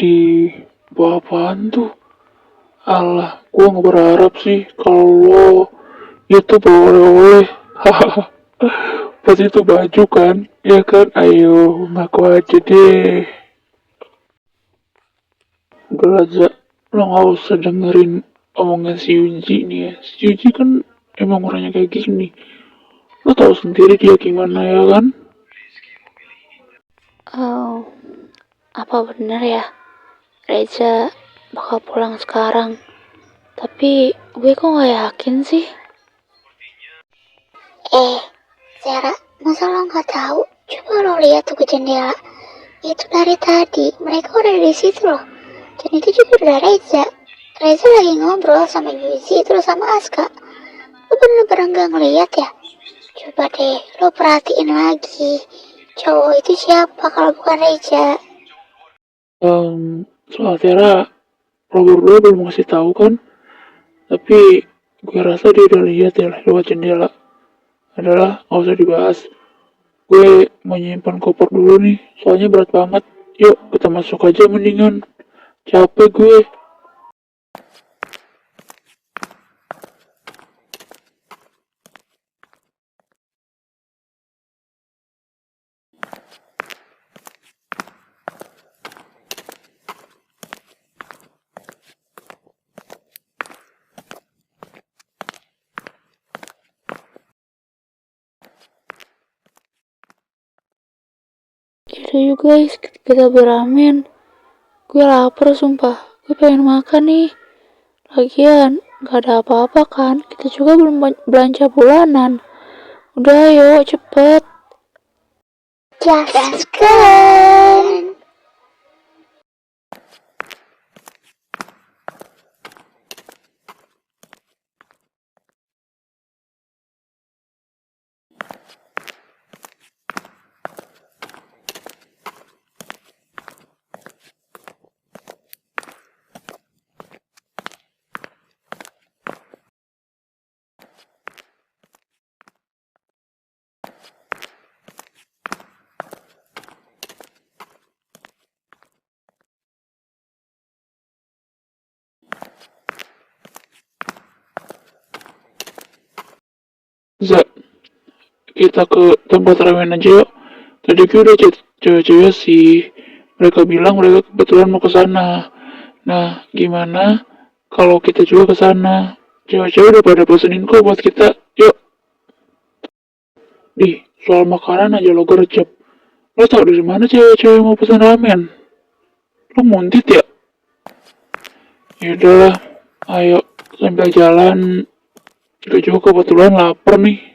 di apaan tuh? Alah, gua nggak berharap sih kalau itu bawa oleh-oleh. Hahaha. Pas itu baju kan, ya kan? Ayo, ngaku aja deh. Udah aja, lo nggak usah dengerin omongan si Yuji nih ya. Si Yuji kan emang orangnya kayak gini. Lo tahu sendiri dia gimana ya kan? Oh, apa bener ya? Reza bakal pulang sekarang. Tapi gue kok gak yakin sih. Sarah, masa lo nggak tahu? Coba lo lihat tuh ke jendela. Itu dari tadi, mereka udah di situ loh. Dan itu juga udah Reza. Reza lagi ngobrol sama Yuzi terus sama Aska. Lo bener-bener nggak ngeliat ya? Coba deh, lo perhatiin lagi. Cowok itu siapa kalau bukan Reza? Soal Tiara, lo berdua belum ngasih tahu kan? Tapi gue rasa dia udah lihat ya lewat jendela. Adalah nggak usah dibahas. Gue mau nyimpan koper dulu nih, soalnya berat banget. Yuk kita masuk aja mendingan. Capek gue. Yaudah yuk guys, kita beramin. Gue lapar sumpah. Gue pengen makan nih. Lagian, gak ada apa-apa kan. Kita juga belum belanja bulanan. Udah ayo, cepet. Gaskan. Za, kita ke tempat ramen aja yuk. Tadi gue udah chat cewek-cewek sih. Mereka bilang mereka kebetulan mau ke sana. Nah, gimana kalau kita juga ke sana? Cewek-cewek udah pada pesenin kok buat kita. Yuk. Soal makanan aja lo gercep. Lo tau dari mana cewek-cewek mau pesan ramen? Lo muntit ya? Yaudahlah, ayo sambil jalan. Gue juga kebetulan lapar nih.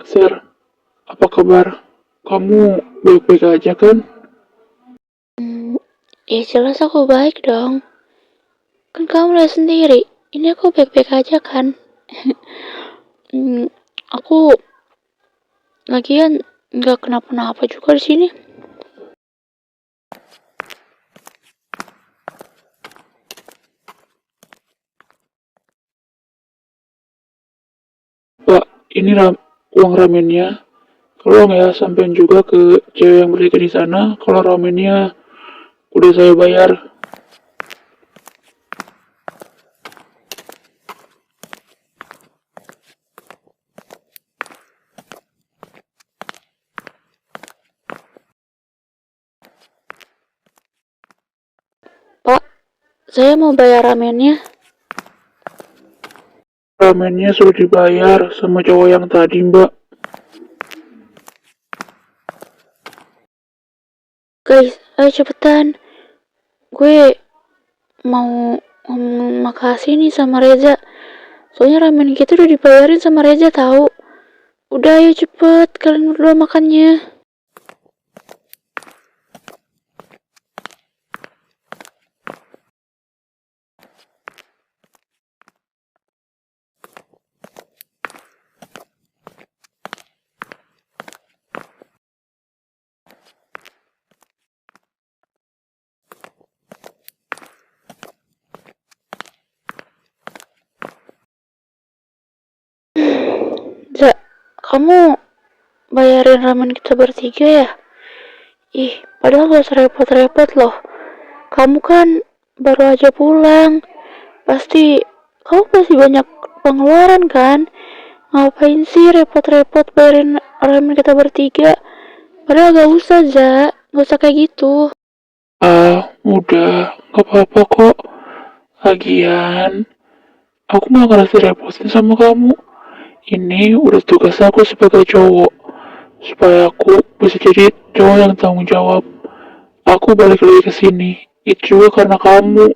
Sir, apa kabar? Kamu baik-baik aja kan? Ya jelas aku baik dong. Kan kamu lihat sendiri. Ini aku baik-baik aja kan. Aku lagian nggak kenapa-napa juga di sini. Pak, ini uang ramennya. Tolong ya sampein juga ke cewek yang berdiri di sana kalau ramennya udah saya bayar. Pak, saya mau bayar ramennya. Ramennya sudah dibayar sama cowok yang tadi, Mbak. Guys, ayo cepetan. Gue mau ngomong makasih nih sama Reza. Soalnya ramen kita udah dibayarin sama Reza tahu. Udah ayo cepet kalian berdua makannya. Za, kamu bayarin ramen kita bertiga ya? Ih, padahal gak usah repot-repot loh. Kamu kan baru aja pulang. Kamu pasti banyak pengeluaran kan? Ngapain sih repot-repot bayarin ramen kita bertiga? Padahal gak usah, Za. Gak usah kayak gitu. Udah, gak apa-apa kok. Lagian, aku gak ngerasa repotin sama kamu. Ini udah tugas aku sebagai cowok, supaya aku bisa jadi cowok yang tanggung jawab. Aku balik lagi ke sini, itu juga karena kamu.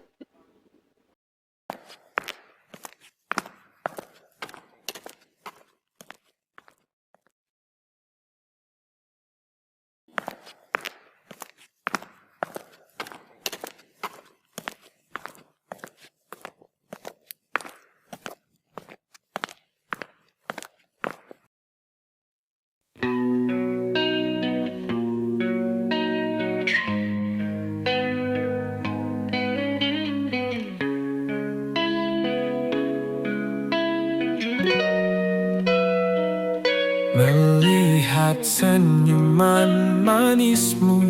Melihat senyuman manismu,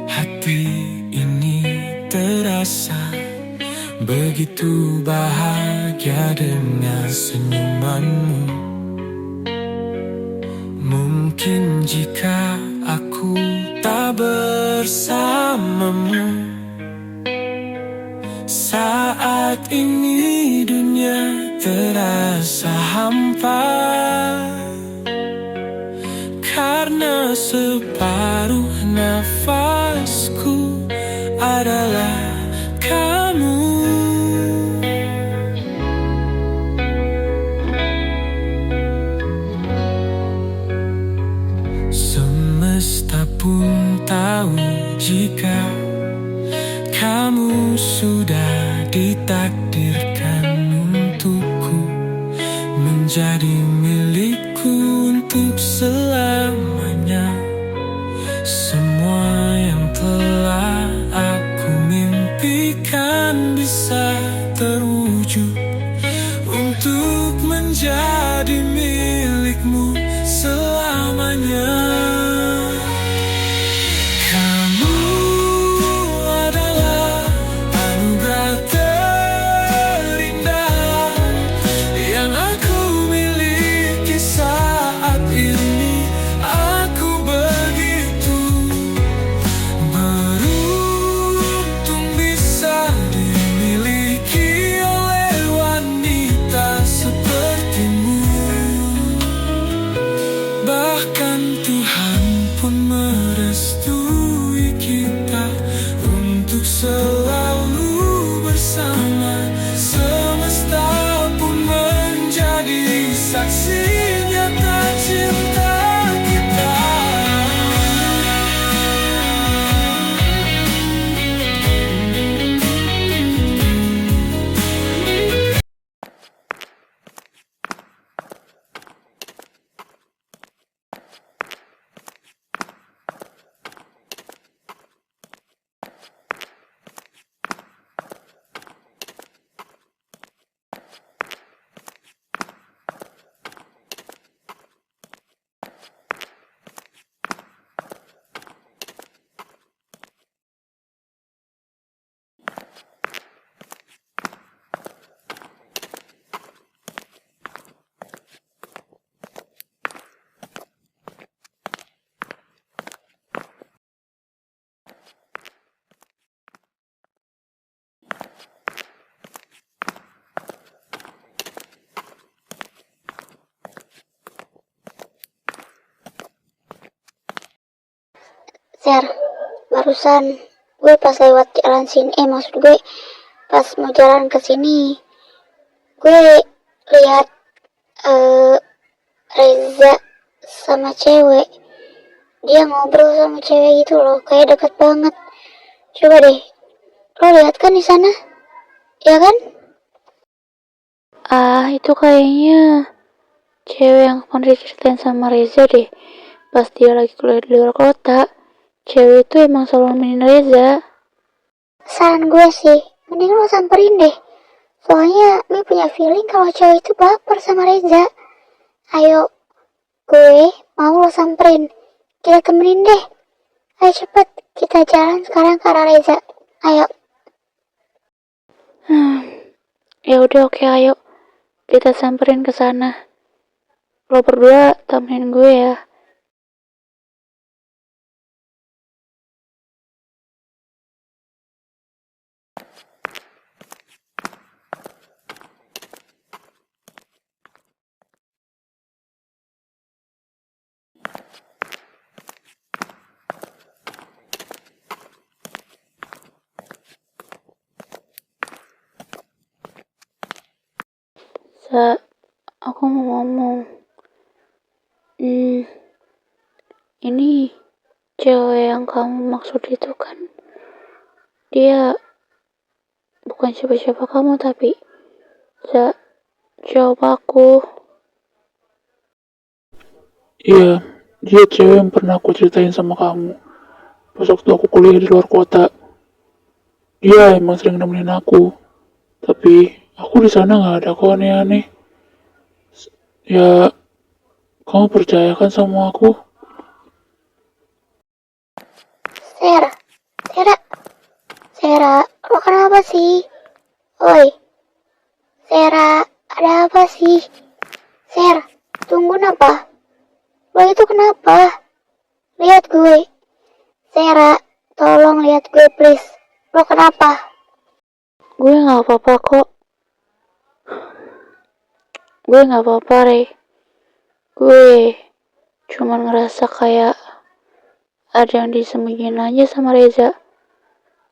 hati ini terasa begitu bahagia dengan senyumanmu. Mungkin jika aku tak bersamamu, saat ini dunia terasa hampa. Karena separuh nafasku adalah kamu. Semesta pun tahu jika kamu sudah ditakdirkan untukku, menjadi milikku untuk selamanya. Semua yang telah aku mimpikan bisa terwujud untuk menjadi milikmu selamanya. Kamu adalah anugerah terindah yang aku miliki saat ini. Aku begitu beruntung bisa dimiliki oleh wanita sepertimu. Bahkan Tuhan pun merestui kita untuk selalu bersama. Semesta pun menjadi saksi nyata cinta kita. Ser, barusan gue pas lewat jalan sini, maksud gue pas mau jalan ke sini, gue lihat Reza sama cewek. Dia ngobrol sama cewek gitu loh, kayak deket banget. Coba deh, lo lihat kan di sana, ya kan? Itu kayaknya cewek yang kemarin diceritain sama Reza deh. Pas dia lagi kuliah di luar kota, cewek itu emang selalu nemenin Reza. Saran gue sih, mending lo samperin deh. Soalnya gue punya feeling kalau cewek itu baper sama Reza. Ayo, gue mau lo samperin. Kita temenin deh. Ayo cepet, kita jalan sekarang ke arah Reza. Ayo. Ya udah oke, ayo kita samperin ke sana. Lo berdua temenin gue ya. Aku mau ngomong. Ini cewek yang kamu maksud itu kan, dia bukan siapa-siapa kamu, tapi jawab aku. Iya, dia cewek yang pernah aku ceritain sama kamu. Pas waktu aku kuliah di luar kota, dia emang sering nemenin aku. Tapi aku di sana nggak ada kok aneh-aneh. Ya, kamu percaya kan sama aku? Sera, lo kenapa sih? Oi, Sera, ada apa sih? Ser, tunggu napa? Lo itu kenapa? Lihat gue. Sera, tolong lihat gue please. Lo kenapa? Gue nggak apa-apa kok. Gue nggak apa-apa, Re. Gue cuman ngerasa kayak ada yang disembunyiin aja sama Reza.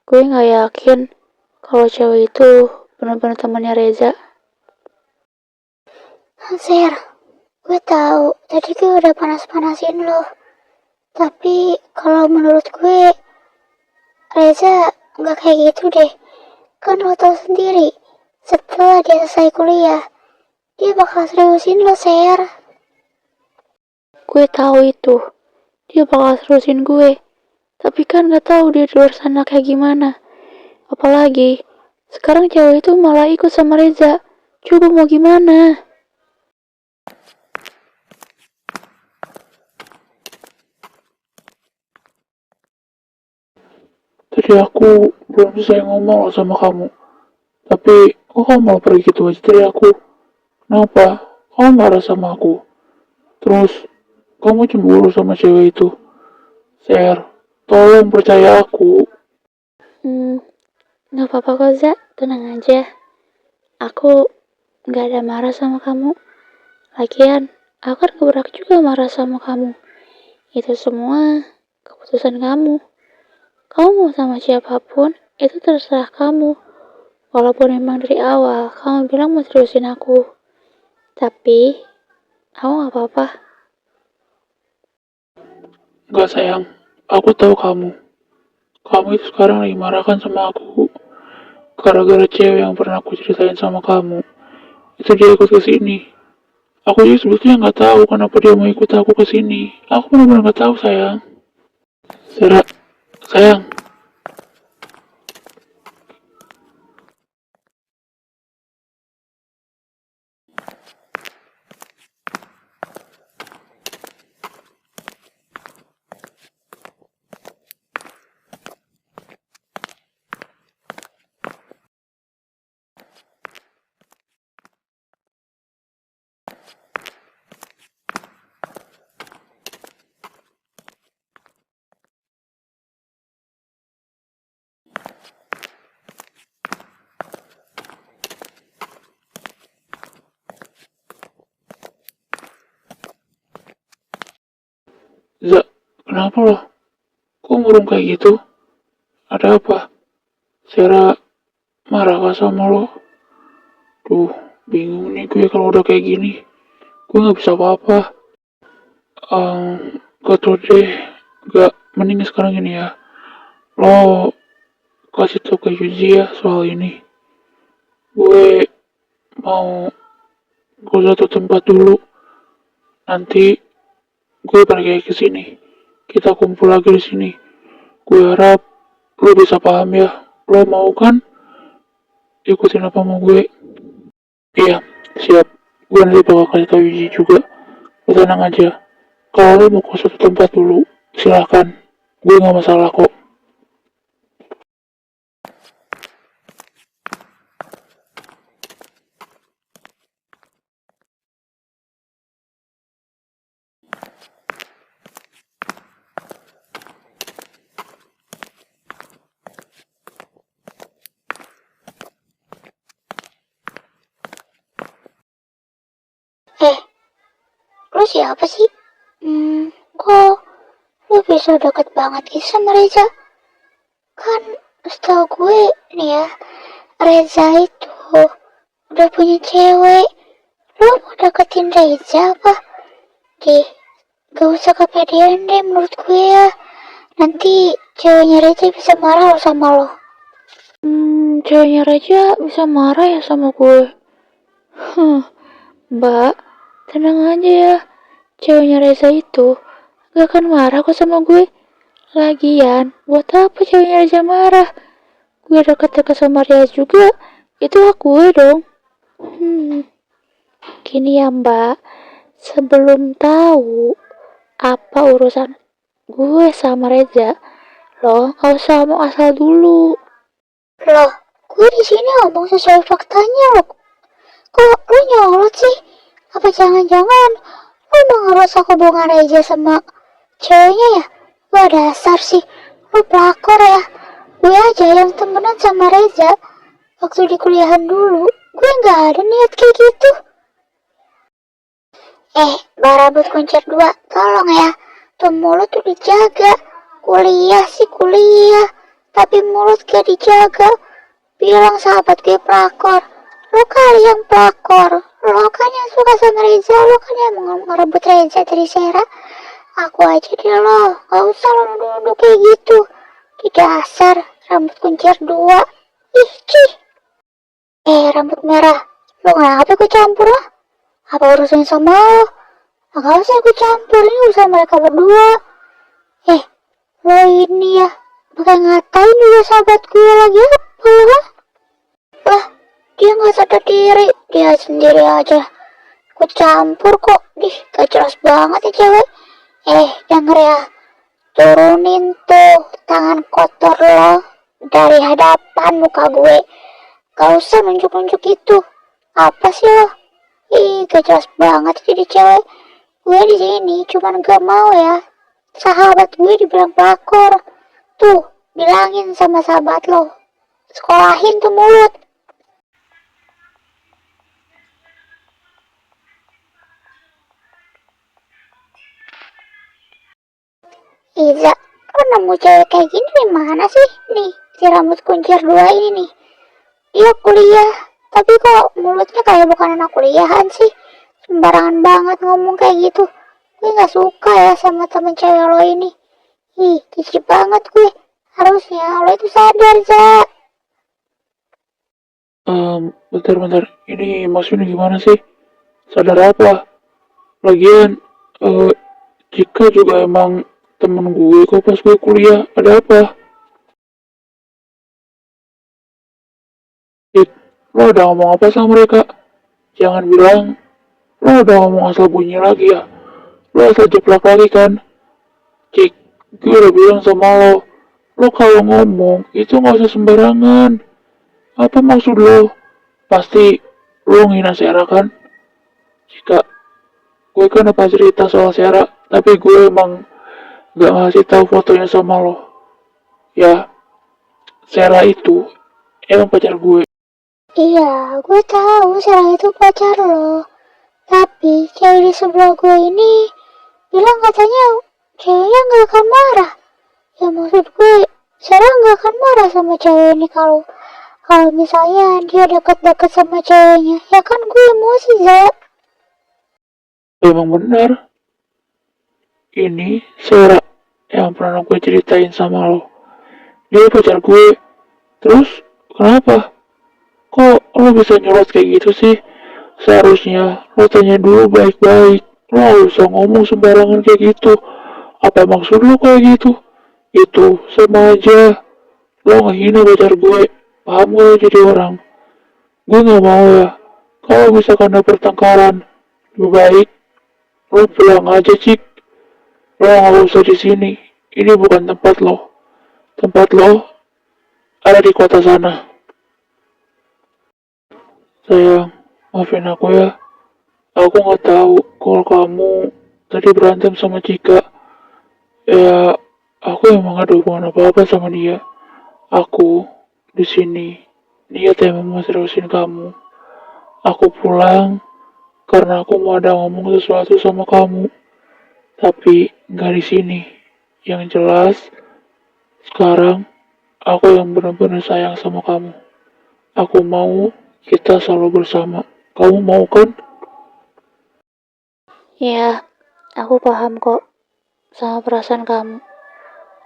Gue nggak yakin kalau cewek itu benar-benar temannya Reza. Ser, gue tahu tadi gue udah panas-panasin lo. Tapi kalau menurut gue, Reza nggak kayak gitu deh. Kan lo tau sendiri, setelah dia selesai kuliah, dia bakal seriusin lo, Ser. Gue tahu itu. Dia bakal terusin gue. Tapi kan nggak tahu dia di luar sana kayak gimana. Apalagi sekarang cewek itu malah ikut sama Reza. Coba mau gimana? Tadi aku belum bisa ngomong loh sama kamu. Tapi kok kamu malah pergi gitu aja dari aku? Kenapa? Kamu marah sama aku? Terus kamu cemburu sama cewek itu? Ser, tolong percaya aku. Nggak apa-apa kok, Za. Tenang aja. Aku nggak ada marah sama kamu. Lagian, aku kan gak berhak juga marah sama kamu. Itu semua keputusan kamu. Kamu mau sama siapapun, itu terserah kamu. Walaupun memang dari awal kamu bilang mau seriusin aku. Tapi, aku gak apa-apa. Gak sayang, aku tahu kamu. Kamu itu sekarang lagi marah kan sama aku. Gara-gara cewek yang pernah aku ceritain sama kamu. Itu dia ikut ke sini. Aku juga sebetulnya nggak tahu kenapa dia mau ikut aku ke sini. Aku benar-benar nggak tahu sayang. Sera, sayang. Za, kenapa lo? Kok murung kayak gitu? Ada apa? Sera, marah gak sama lo? Duh, bingung nih gue kalau udah kayak gini. Gue nggak bisa apa-apa. Gak tau deh. Gak, mending sekarang gini ya. Lo kasih tau ke Yuji ya soal ini. Gue mau ke satu tempat dulu. Nanti gue balik lagi ke sini. Kita kumpul lagi di sini. Gue harap lo bisa paham ya. Lo mau kan ikutin apa mau gue? Iya, siap. Gue nanti bakal kasih tau Yuji juga. Lo tenang aja. Kalau lo mau ke suatu tempat dulu, silahkan. Gue gak masalah kok. Lo siapa sih? Kok lo bisa deket banget gitu sama Reza? Kan setahu gue nih ya, Reza itu udah punya cewek. Lo mau deketin Reza apa? Deh, gak usah kepedean deh menurut gue ya. Nanti ceweknya Reza bisa marah lo sama lo. Ceweknya Raja bisa marah ya sama gue. Mbak, tenang aja ya. Ceweknya Reza itu gak akan marah kok sama gue. Lagian, buat apa ceweknya Reza marah? Gue deket-deket sama dia juga, itu hak gue dong. Gini ya mbak, sebelum tahu apa urusan gue sama Reza, lo gak usah ngomong asal dulu. Loh, gue di sini ngomong sesuai faktanya loh. Kok lo nyolot sih? Apa jangan-jangan lo emang ngerusak hubungan Reza sama ceweknya ya? Wah dasar sih, lo pelakor ya. Gue aja yang temenan sama Reza waktu di kuliahan dulu, gue gak ada niat kayak gitu. Barabut kuncir 2, tolong ya. Tuh mulut tuh dijaga. Kuliah sih kuliah, tapi mulut gak dijaga. Bilang sahabat gue pelakor. Lo kali yang pelakor. Lo kan yang suka sama Reza. Lo kan yang mau ngerebut Reza dari Sera. Aku aja deh lo. Gak usah lo nuduh-nuduh kayak gitu. Di dasar rambut kuncir 2. Ih cih. Rambut merah. Lo kenapa gue campur lah? Apa urusan sama lo? Gak usah gue campur. Ini urusan mereka berdua. Lo ini ya pakai ngatain juga sahabat gue lagi apa lah? Lah, dia gak sadar diri. Dia sendiri aja gue campur kok. Gak jelas banget ya cewek. Denger ya, turunin tuh tangan kotor lo dari hadapan muka gue. Gak usah nunjuk-nunjuk gitu. Apa sih lo? Gak jelas banget jadi cewek. Gue di sini cuman gak mau ya sahabat gue dibilang pelakor. Tuh, bilangin sama sahabat lo, sekolahin tuh mulut. Iza, lo nemu cewek kayak gini di mana sih? Nih, si rambut kuncir 2 ini nih. Dia kuliah, tapi kok mulutnya kayak bukan anak kuliahan sih. Sembarangan banget ngomong kayak gitu. Gue gak suka ya sama temen cewek lo ini. Jijik banget gue. Harusnya lo itu sadar, Za. Bentar. Ini maksudnya gimana sih? Sadar apa? Lagian, Cika juga emang temen gue kok pas gue kuliah. Ada apa? Lo udah ngomong apa sama mereka? Jangan bilang lo udah ngomong asal bunyi lagi ya. Lo asal jeplak lagi kan? Cik, gue udah bilang sama lo kalau ngomong itu gak usah sembarangan. Apa maksud lo? Pasti lo ngina Sera kan? Jika gue kan apa cerita soal Sera, tapi gue emang gak ngasih tahu fotonya sama lo. Ya, Sera itu emang pacar gue. Iya, gue tahu Sera itu pacar lo. Tapi cewek di sebelah gue ini bilang katanya ceweknya gak akan marah. Ya maksud gue, Sera gak akan marah sama cewek ini kalau Kalau misalnya dia deket-deket sama ceweknya, ya kan gue emosi, Za. Emang benar, ini Sera yang pernah gue ceritain sama lo. Dia pacar gue. Terus, kenapa? Kok lo bisa nyolot kayak gitu sih? Seharusnya lo tanya dulu baik-baik. Lo gak usah ngomong sembarangan kayak gitu. Apa maksud lo kayak gitu? Itu sama aja lo ngehina pacar gue. Paham gak jadi orang? Gue gak mau ya. Kalau misalkan ada pertengkaran, lebih baik lo pulang aja, Cik. Lo gak usah di sini. Ini bukan tempat lo. Tempat lo ada di kota sana. Sayang, maafin aku ya. Aku nggak tahu kalau kamu tadi berantem sama Cika. Ya, aku emang gak ada hubungan apa-apa sama dia. Aku di sini niat emang mau seriusin kamu. Aku pulang karena aku mau ada ngomong sesuatu sama kamu. Tapi nggak di sini. Yang jelas, sekarang aku yang benar-benar sayang sama kamu. Aku mau kita selalu bersama. Kamu mau kan? Ya, aku paham kok sama perasaan kamu.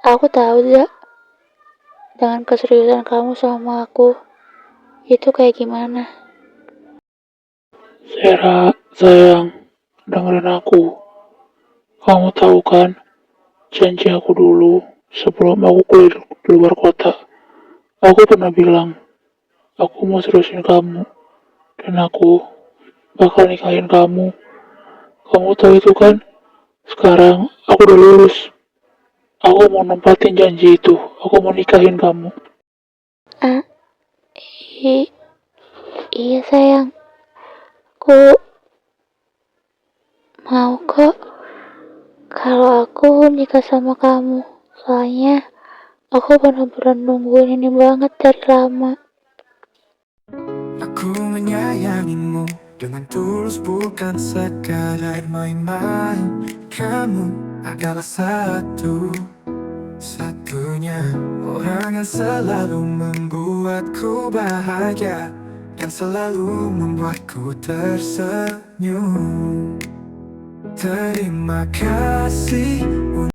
Aku tahu, Za, dengan keseriusan kamu sama aku, itu kayak gimana. Sera, sayang, dengerin aku. Kamu tahu kan, janji aku dulu sebelum aku kuliah di luar kota. Aku pernah bilang, aku mau seriusin kamu. Dan aku bakal nikahin kamu. Kamu tahu itu kan? Sekarang aku udah lulus. Aku mau nempatin janji itu. Aku mau nikahin kamu. Ah, iya sayang, aku mau kok kalau aku nikah sama kamu. Soalnya aku benar-benar nungguin ini banget dari lama. Aku menyayangimu dengan tulus, bukan sekadar main-main. Kamu adalah satu-satunya orang yang selalu membuatku bahagia, yang selalu membuatku tersenyum. Terima kasih